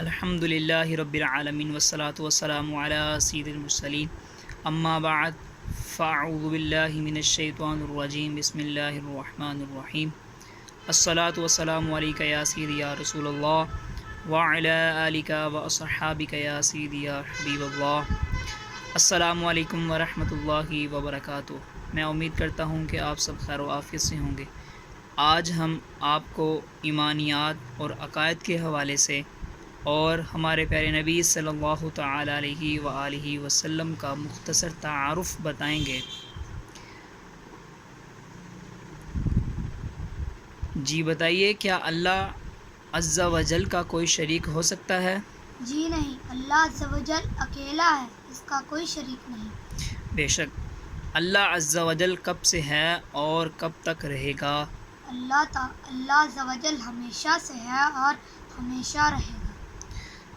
الحمد للہ رب العالمین والصلاة والسلام علی سید المرسلین اما بعد فاعوذ باللہ من الشیطان الرجیم بسم اللہ الرحمن الرحیم الصلاة والسلام علیک یا سیدی یا رسول اللہ وعلی آلک واصحابک یا سیدی یا حبیب اللہ۔ السلام علیکم ورحمۃ اللہ وبرکاتہ۔ میں امید کرتا ہوں کہ آپ سب خیر و عافیت سے ہوں گے۔ آج ہم آپ کو ایمانیات اور عقائد کے حوالے سے اور ہمارے پیارے نبی صلی اللہ تعالی علیہ وآلہ وسلم کا مختصر تعارف بتائیں گے۔ جی بتائیے، کیا اللہ عز و جل کا کوئی شریک ہو سکتا ہے؟ جی نہیں، اللہ عز و جل اکیلا ہے، اس کا کوئی شریک نہیں۔ بے شک۔ اللہ عز و جل کب سے ہے اور کب تک رہے گا؟ اللہ عز و جل ہمیشہ سے ہے اور ہمیشہ رہے گا۔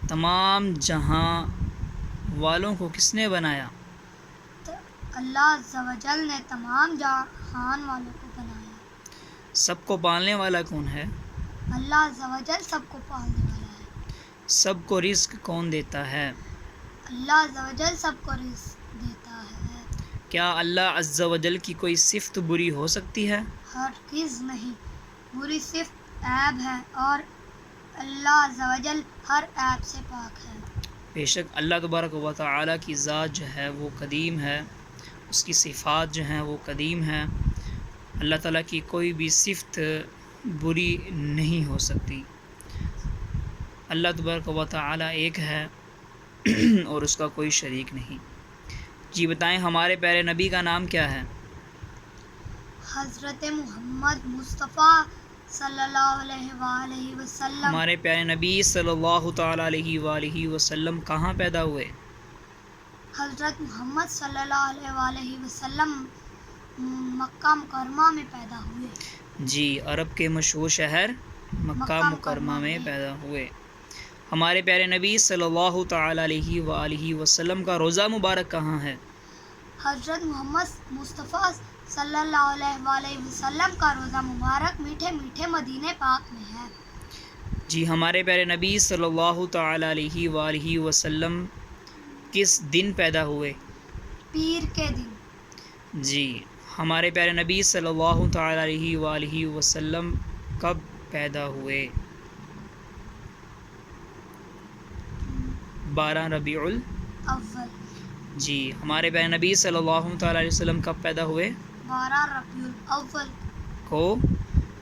تمام جہاں والوں کو کس نے بنایا؟ اللہ عز و جل نے تمام جہان والوں کو بنایا۔ سب کو پالنے والا کون ہے؟ اللہ عز و جل سب کو پالنے والا ہے۔ سب کو رزق کون دیتا ہے؟ اللہ عز و جل سب کو رزق دیتا ہے۔ کیا اللہ عز و جل کی کوئی صفت بری ہو سکتی ہے؟ ہرگز نہیں، بری صفت عیب ہے اور اللہ عز و جل ہر عیب سے پاک ہے۔ بے شک اللہ تبارک و تعالی کی ذات جو ہے وہ قدیم ہے، اس کی صفات جو ہیں وہ قدیم ہیں۔ اللہ تعالیٰ کی کوئی بھی صفت بری نہیں ہو سکتی۔ اللہ تبارک و تعالی ایک ہے اور اس کا کوئی شریک نہیں۔ جی بتائیں، ہمارے پیارے نبی کا نام کیا ہے؟ حضرت محمد مصطفیٰ صلی اللہ علیہ وآلہ وسلم۔ ہمارے پیارے نبی صلی اللہ تعالی علیہ وآلہ وسلم کہاں پیدا ہوئے؟ حضرت محمد صلی اللہ علیہ وآلہ وسلم مکہ مکرمہ میں پیدا ہوئے۔ جی، عرب کے مشہور شہر مکہ مکرمہ میں پیدا ہوئے۔ ہمارے پیارے نبی صلی اللہ تعالی علیہ وآلہ وسلم کا روضہ مبارک کہاں ہے؟ حضرت محمد مصطفیٰ صلی اللہ علیہ وآلہ وسلم کا روضہ مبارک میٹھے میٹھے مدینہ پاک میں ہے۔ جی، ہمارے پیارے نبی صلی اللہ تعالی علیہ وآلہ وسلم کس دن پیدا ہوئے؟ پیر کے دن۔ جی، ہمارے پیارے نبی صلی اللہ تعالی علیہ وآلہ وسلم کب پیدا ہوئے؟ 12 ربیع الاول۔ جی، ہمارے پیارے نبی صلی اللہ تعالی علیہ وسلم کب پیدا ہوئے؟ 12 ربیع الاول کو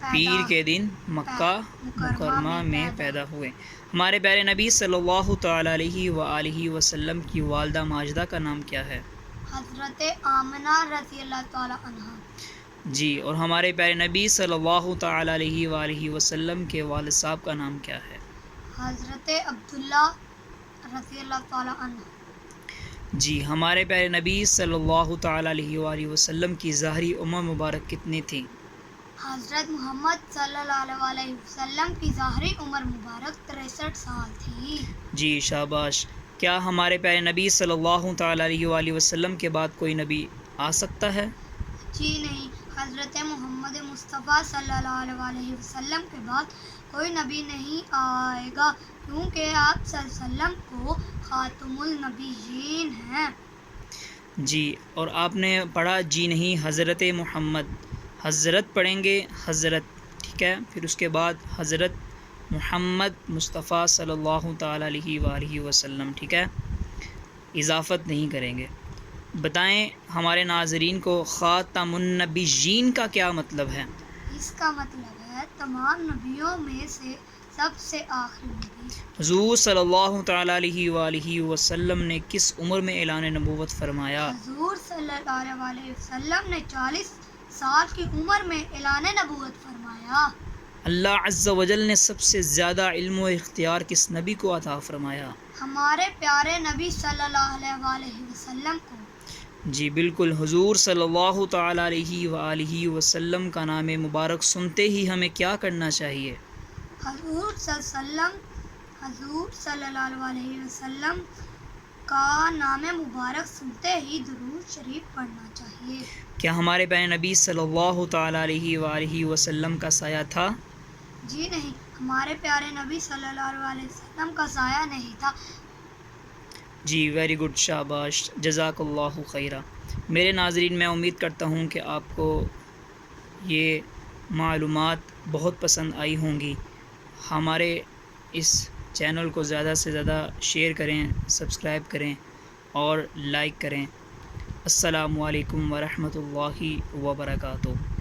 پیر کے دن مکہ مکرمہ میں پیدا ہوئے۔ ہمارے پیارے نبی صلی اللہ تعالی علیہ وآلہ وسلم کی والدہ ماجدہ کا نام کیا ہے؟ حضرت آمنہ رضی اللہ تعالی عنہا۔ جی، اور ہمارے پیارے نبی صلی اللہ تعالی علیہ وآلہ وسلم کے والد صاحب کا نام کیا ہے؟ حضرت عبداللہ رضی اللہ تعالی عنہ۔ جی، ہمارے پیارے نبی صلی اللہ تعالی علیہ وآلہ وسلم کی ظاہری عمر مبارک کتنی تھی؟ حضرت محمد صلی اللہ علیہ وسلم کی ظاہری عمر مبارک 63 سال تھی۔ جی شاباش۔ کیا ہمارے پیارے نبی صلی اللہ تعالی علیہ وآلہ وسلم کے بعد کوئی نبی آ سکتا ہے؟ جی نہیں، حضرت محمد مصطفیٰ صلی اللہ علیہ وسلم کے بعد کوئی نبی نہیں آئے گا، کیونکہ آپ صلی اللہ علیہ وسلم کو خاتم النبیین ہیں۔ جی، اور آپ نے پڑھا جی نہیں حضرت محمد، حضرت پڑھیں گے حضرت، ٹھیک ہے، پھر اس کے بعد حضرت محمد مصطفیٰ صلی اللہ تعالی علیہ وآلہ وسلم، ٹھیک ہے، اضافت نہیں کریں گے۔ بتائیں ہمارے ناظرین کو خاتم النبیین کا کیا مطلب ہے؟ اس کا مطلب ہے تمام نبیوں میں سے سب سے آخری نبی۔ حضور صلی اللہ تعالی علیہ وآلہ وسلم نے کس عمر میں اعلان نبوت فرمایا؟ حضور صلی اللہ علیہ وسلم نے 40 سال کی عمر میں اعلان نبوت فرمایا۔ اللہ عز و جل نے سب سے زیادہ علم و اختیار کس نبی کو عطا فرمایا؟ ہمارے پیارے نبی صلی اللہ علیہ وسلم کو۔ جی بالکل، حضور صلی اللہ تعالی علیہ وآلہ وسلم کا نام مبارک سنتے ہی ہمیں کیا کرنا چاہیے؟ حضور صلی اللہ علیہ وسلم کا نام مبارک سنتے ہی درود شریف پڑھنا چاہیے۔ کیا ہمارے پیارے نبی صلی اللہ تعالی علیہ وآلہ وسلم کا سایہ تھا؟ جی نہیں، ہمارے پیارے نبی صلی اللہ علیہ وسلم کا سایہ نہیں تھا۔ جی ویری گڈ، شاباش، جزاک اللہ خیرہ۔ میرے ناظرین، میں امید کرتا ہوں کہ آپ کو یہ معلومات بہت پسند آئی ہوں گی۔ ہمارے اس چینل کو زیادہ سے زیادہ شیئر کریں، سبسکرائب کریں اور لائک کریں۔ السلام علیکم ورحمۃ اللہ وبرکاتہ۔